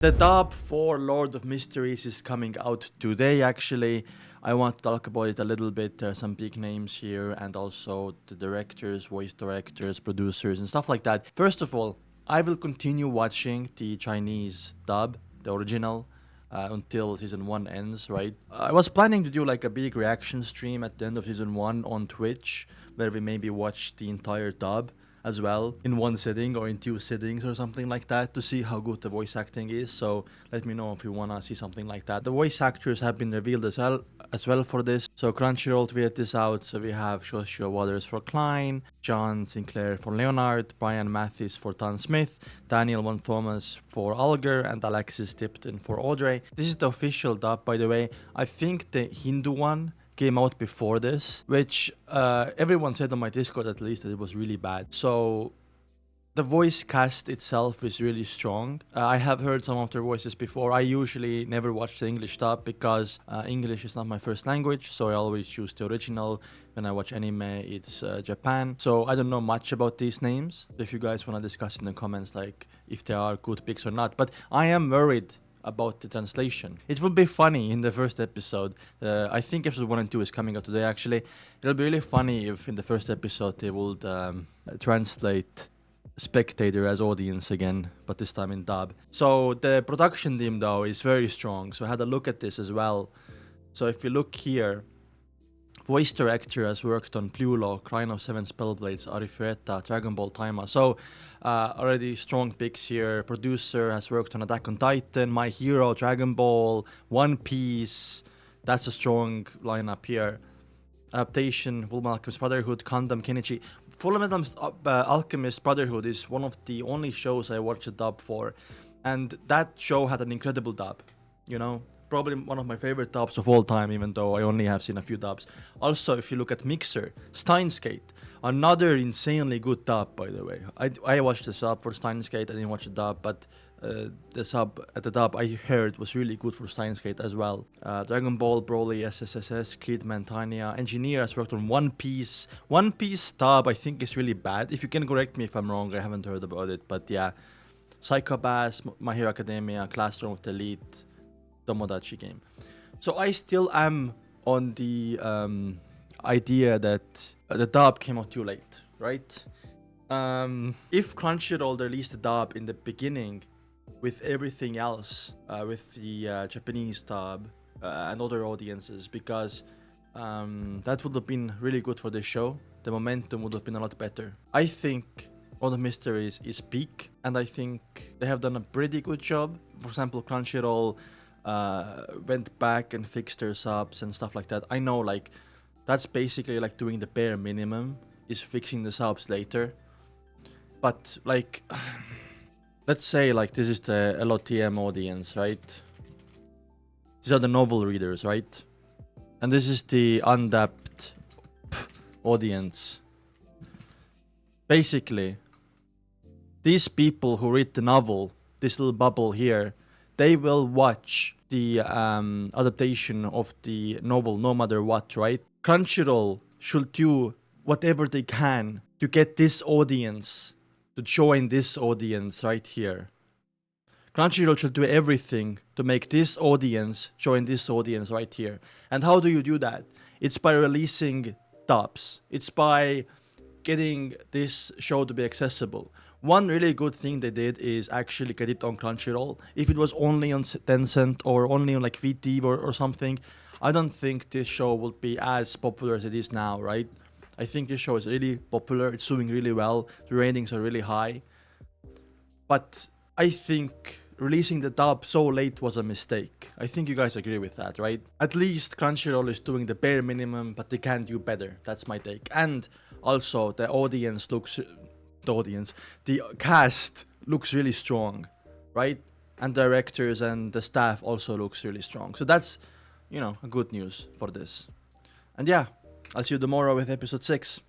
The dub for Lord of Mysteries is coming out today, actually. I want to talk about it a little bit. There are some big names here, and also the directors, voice directors, producers, and stuff like that. First of all, I will continue watching the Chinese dub, the original, until season 1 ends, right? I was planning to do like a big reaction stream at the end of season 1 on Twitch, where we maybe watch the entire dub as well in one sitting or in 2 sittings or something like that, to see how good the voice acting is. So let me know if you want to see something like that. The voice actors have been revealed as well for this. So Crunchyroll tweeted this out. So we have Joshua Waters for Klein, John Sinclair for Leonard, Brian Mathis for Tan Smith, Daniel Von Thomas for Alger, and Alexis Tipton for Audrey. This is the official dub, by the way. I think the Hindu one came out before this, which everyone said on my Discord at least that it was really bad. So the voice cast itself is really strong. I have heard some of their voices before. I usually never watch the English dub because English is not my first language, so I always choose the original. When I watch anime, it's Japan. So I don't know much about these names. If you guys want to discuss in the comments, like if they are good picks or not. But I am worried about the translation. It would be funny in the first episode. I think episode 1 and 2 is coming out today, actually. It'll be really funny if in the first episode they would translate spectator as audience again, but this time in dub. So the production team though is very strong. So I had a look at this as well. So if you look here, voice director has worked on Blue Lock, Rhino 7 Spellblades, Arifureta, Dragon Ball Taima. So already strong picks here. Producer has worked on Attack on Titan, My Hero, Dragon Ball, One Piece. That's a strong lineup here. Adaptation, Fullmetal Alchemist Brotherhood, Gundam Kenichi. Fullmetal Alchemist Brotherhood is one of the only shows I watched a dub for. And that show had an incredible dub, you know? Probably one of my favorite dubs of all time, even though I only have seen a few dubs. Also, if you look at Mixer, Steins Gate, another insanely good dub, by the way. I watched the sub for Steins Gate, I didn't watch the dub, but the dub I heard was really good for Steins Gate as well. Dragon Ball, Broly, SSSS, Creed, Tanya. Engineer has worked on One Piece. One Piece dub I think is really bad. If you can correct me if I'm wrong, I haven't heard about it, but yeah. Psycho Pass, My Hero Academia, Classroom of the Elite, Tomodachi Game. So I still am on the idea that the dub came out too late, right? If Crunchyroll released the dub in the beginning with everything else, with the Japanese dub and other audiences, because that would have been really good for this show. The momentum would have been a lot better. I think Lord of Mysteries is peak, and I think they have done a pretty good job. For example, Crunchyroll went back and fixed their subs and stuff like that. I know, like, that's basically like doing the bare minimum, is fixing the subs later. But like, let's say like this is the LOTM audience, right? These are the novel readers, right? And this is the undapped audience. Basically, these people who read the novel, this little bubble here, they will watch the adaptation of the novel no matter what, right? Crunchyroll should do whatever they can to get this audience to join this audience right here. Crunchyroll should do everything to make this audience join this audience right here. And how do you do that? It's by releasing dubs. It's by getting this show to be accessible. One really good thing they did is actually get it on Crunchyroll. If it was only on Tencent or only on like VT or something, I don't think this show would be as popular as it is now, right? I think this show is really popular. It's doing really well. The ratings are really high. But I think releasing the dub so late was a mistake. I think you guys agree with that, right? At least Crunchyroll is doing the bare minimum, but they can do better. That's my take. And also, the cast looks really strong, right? And directors and the staff also looks really strong. So that's, you know, good news for this. And yeah, I'll see you tomorrow with episode 6.